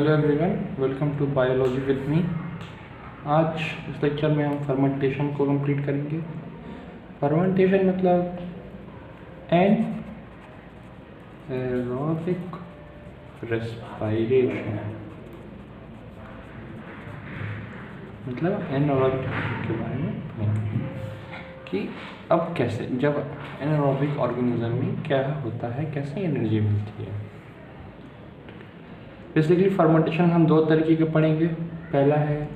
Hello everyone, welcome to biology with me. आज इस lecture में हम फर्मेंटेशन को कंप्लीट करेंगे। फर्मेंटेशन मतलब एनारोबिक रेस्पिरेशन, मतलब एनारोबिक के बारे में पढ़ेंगे कि अब कैसे, जब एनारोबिक ऑर्गेनिज्म में क्या होता है, कैसे एनर्जी मिलती है। बेसिकली फर्मेंटेशन हम दो तरीके के पढ़ेंगे। पहला है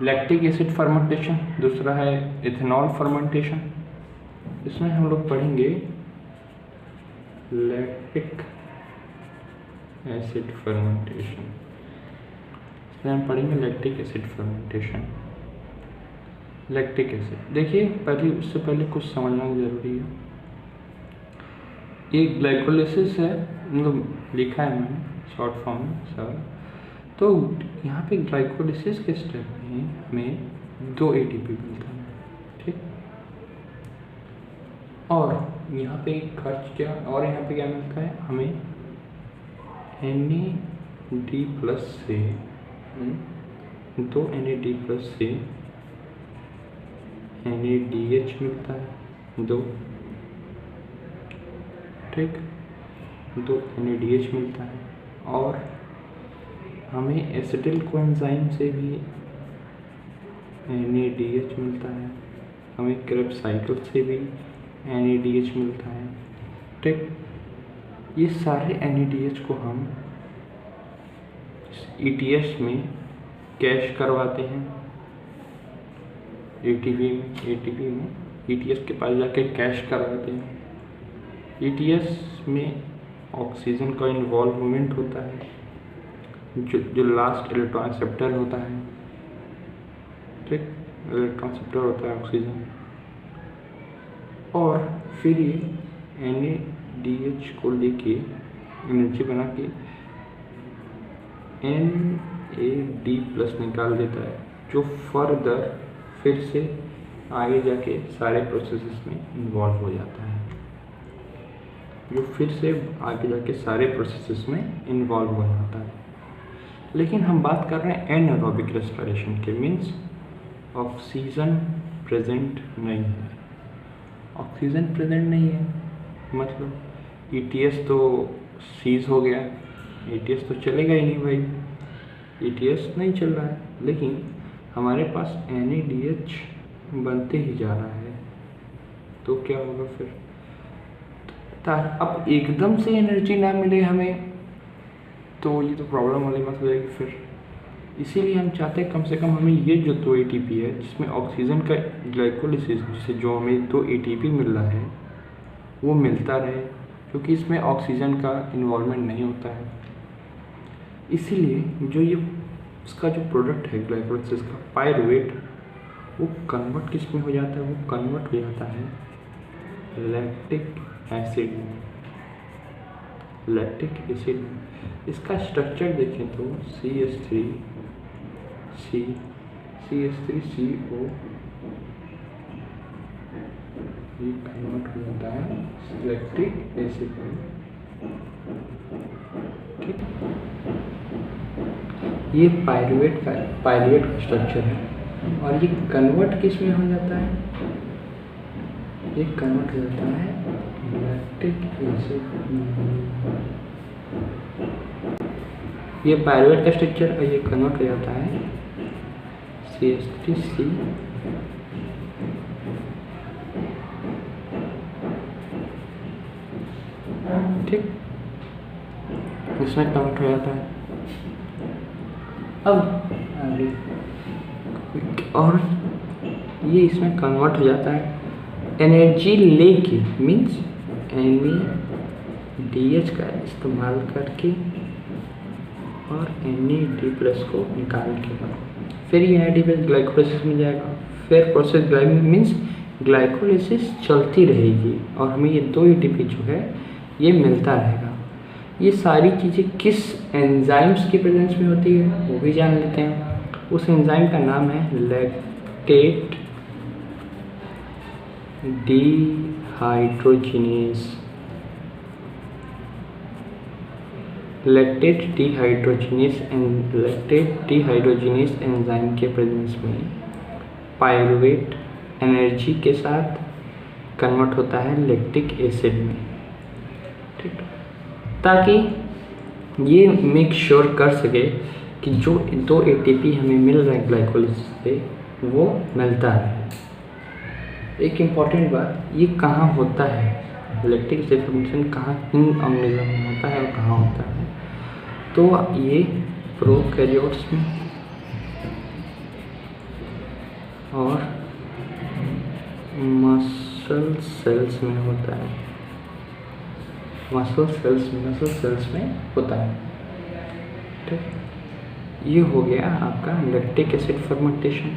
लैक्टिक एसिड फर्मेंटेशन, दूसरा है इथेनॉल फर्मेंटेशन। इसमें हम लोग पढ़ेंगे लैक्टिक एसिड फर्मेंटेशन। इसमें हम पढ़ेंगे lactic acid fermentation. Lactic acid देखिए, उससे पहले कुछ समझना जरूरी है। ये ग्लाइकोलिसिस है, मतलब लिखा है मैंने शॉर्ट फॉर्म में सर। तो यहाँ पे ग्लाइकोलिसिस के स्टेप में हमें 2 ATP मिलता है, ठीक। और यहाँ पे खर्च क्या, और यहाँ पे क्या मिलता है हमें NAD+ से 2 NAD+ से NADH मिलता है 2, ठीक। 2 NADH मिलता है। और हमें एसिटिल कोएंजाइम से भी NADH मिलता है। हमें क्रेब्स साइकिल से भी NADH मिलता है, ठीक। ये सारे NADH को हम ETS में कैश करवाते हैं। ATP में ETS के पास जाके कैश करवाते हैं। ETS में ऑक्सीजन का इन्वॉल्वमेंट होता है, जो लास्ट इलेक्ट्रॉन एक्सेप्टर होता है, ठीक। इलेक्ट्रॉन एक्सेप्टर होता है ऑक्सीजन। और फिर ये NADH को लेके एनर्जी बना के NAD+ निकाल देता है, जो फर्दर फिर से आगे जाके सारे प्रोसेसेस में इन्वॉल्व हो जाता है, लेकिन हम बात कर रहे हैं एनारोबिक रेस्पिरेशन के, मीन्स ऑक्सीजन प्रेजेंट नहीं है। ऑक्सीजन प्रेजेंट नहीं है मतलब ETS तो सीज हो गया। ETS तो चलेगा ही नहीं भाई, ETS नहीं चल रहा है, लेकिन हमारे पास NADH बनते ही जा रहा है। तो क्या होगा फिर, अब एकदम से एनर्जी ना मिले हमें, तो ये तो प्रॉब्लम वाली बात हो जाएगी फिर। इसीलिए हम चाहते हैं कम से कम हमें ये जो 2 ATP है, जिसमें ऑक्सीजन का ग्लाइकोलिसिस से जो हमें 2 ATP मिल रहा है वो मिलता रहे, क्योंकि इसमें ऑक्सीजन का इन्वॉल्वमेंट नहीं होता है। इसीलिए जो ये इसका जो प्रोडक्ट है ग्लाइकोलिसिस का, पायरुवेट, वो कन्वर्ट किस में हो जाता है, वो कन्वर्ट हो जाता है लैक्टिक एसिड में। लैक्टिक एसिड में इसका स्ट्रक्चर देखें तो CH3CO ये कन्वर्ट हो जाता है लैक्टिक एसिड में, ठीक। ये पायरुवेट का स्ट्रक्चर है। और ये कन्वर्ट किस में हो जाता है, ये कन्वर्ट हो जाता है लैक्टिक एसिड। ये पायरुवेट का स्ट्रक्चर, और ये कन्वर्ट हो जाता है CH3C, ठीक। इसमें कन्वर्ट हो जाता है। अब आगे, और ये इसमें कन्वर्ट हो जाता है एनर्जी लेके, मीन्स NADH का इस्तेमाल करके और NAD+ को निकाल के फिर ये NAD+ ग्लाइकोलिसिस में जाएगा। फिर प्रोसेस मीन्स ग्लाइकोलिसिस चलती रहेगी और हमें ये 2 ATP जो है ये मिलता रहेगा। ये सारी चीज़ें किस एंजाइम्स की प्रेजेंस में होती है वो भी जान लेते हैं। उस एंजाइम का नाम है lactate dehydrogenase. Lactate dehydrogenase enzyme के प्रेजेंस में पायरुवेट एनर्जी के साथ कन्वर्ट होता है लैक्टिक एसिड में, ठीक, ताकि ये मेक श्योर कर सके कि जो 2 ATP हमें मिल रहा है ग्लाइकोलिसिस से वो मिलता है। एक इम्पॉर्टेंट बात, ये कहाँ होता है, लैक्टिक एसिड फॉर्मेशन कहाँ किन ऑर्गेनिज्म में होता है और कहाँ होता है, तो ये प्रोकैरियोट्स में और मसल सेल्स में होता है, मसल सेल्स में होता है, ठीक। ये हो गया आपका लैक्टिक एसिड फर्मेंटेशन।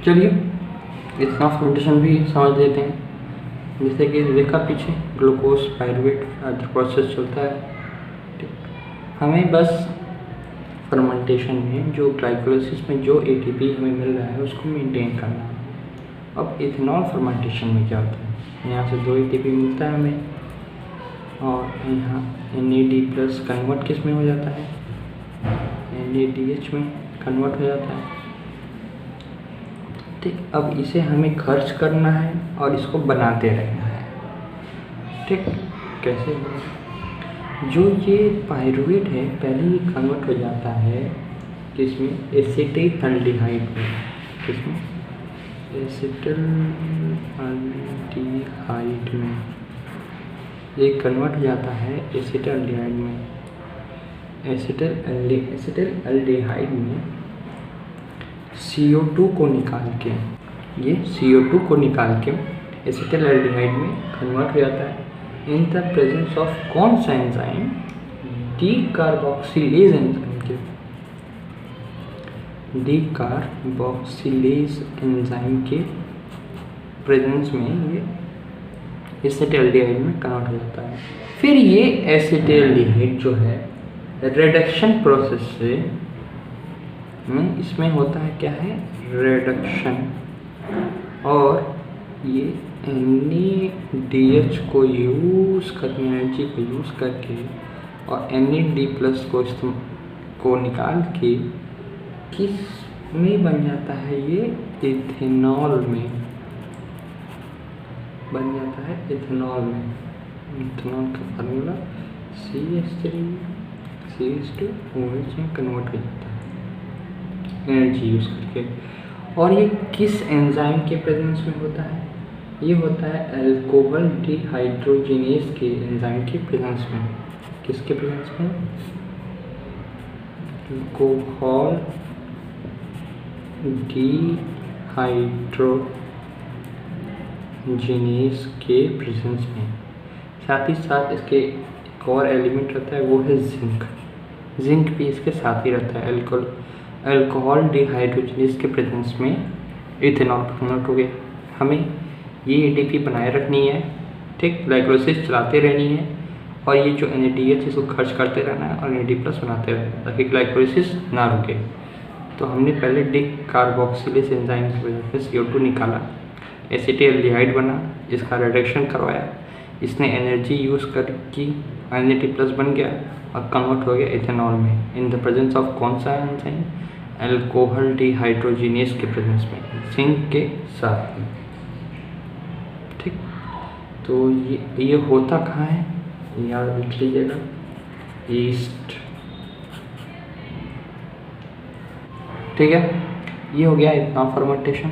चलिए इतना फर्मेंटेशन भी समझ लेते हैं। जैसे कि देखा पीछे ग्लूकोज पायरुवेट प्रोसेस चलता है, ठीक। हमें बस फर्मेंटेशन में जो ग्लाइकोलाइसिस में जो ATP हमें मिल रहा है उसको मेंटेन करना है। अब इथेनॉल फर्मेंटेशन में क्या होता है, यहाँ से 2 ATP मिलता है हमें और यहाँ NAD+ कन्वर्ट किस में हो जाता है, NADH में कन्वर्ट हो जाता है, ठीक। अब इसे हमें खर्च करना है और इसको बनाते रहना है, ठीक। कैसे, जो ये पायरुवेट है पहले ये कन्वर्ट हो जाता है किसमें, एसिटाल्डिहाइड में, किसमें, एसिटाल्डिहाइड में ये कन्वर्ट हो जाता है एसिटाल्डिहाइड में। एसिटाल्डिहाइड में CO2 को निकाल के, ये CO2 को निकाल के एसिटाल्डिहाइड में कन्वर्ट हो जाता है इन द प्रेजेंस ऑफ कौन सा एंजाइम, डीकार्बोक्सिलेज एंजाइम के, डीकार्बोक्सिलेज एंजाइम के प्रेजेंस में ये एसिटाल्डिहाइड में कन्वर्ट हो जाता है। फिर ये एसिटाल्डिहाइड जो है रिडक्शन प्रोसेस से में इसमें होता है क्या है, रिडक्शन, और ये NADH को यूज़ करके, एनर्जी को यूज़ करके और NAD+ को निकाल के किस में बन जाता है, ये इथेनॉल में बन जाता है, इथेनॉल में। इथेनॉल का फार्मूला CH3CH2OH में कन्वर्ट हो जाता है एनर्जी यूज़ करके। और ये किस एंजाइम के प्रेजेंस में होता है, ये होता है अल्कोहल डिहाइड्रोजिनेस के एंजाइम के प्रेजेंस में। किसके प्रेजेंस में, अल्कोहल डिहाइड्रोजिनेस के प्रेजेंस में। साथ ही साथ इसके एक और एलिमेंट रहता है, वो है जिंक। जिंक भी इसके साथ ही रहता है। अल्कोहल डिहाइड्रोजिनेस के प्रेजेंस में इथेनॉल कन्वर्ट हो गया। हमें ये ATP बनाए रखनी है, ठीक, ग्लाइकोलाइसिस चलाते रहनी है, और ये जो NADH इसको खर्च करते रहना है और NAD+ बनाते रहना है ताकि ग्लाइकोलाइसिस ना रुके। तो हमने पहले डीकार्बोक्सिलेज एंजाइम की वजह से CO2 निकाला, एसिटाल्डिहाइड बना, इसका रिडक्शन करवाया, इसने एनर्जी यूज़ करके NAD+ बन गया और कन्वर्ट हो गया इथेनॉल में इन द प्रेजेंस ऑफ कौन सा एंजाइम, अल्कोहल डिहाइड्रोजिनेस के प्रेजेंस में, जिंक के साथ में, ठीक। तो ये होता कहाँ है, याद लिख लीजिएगा, ईस्ट, ठीक है। ये हो गया इथेनॉल फर्मेंटेशन।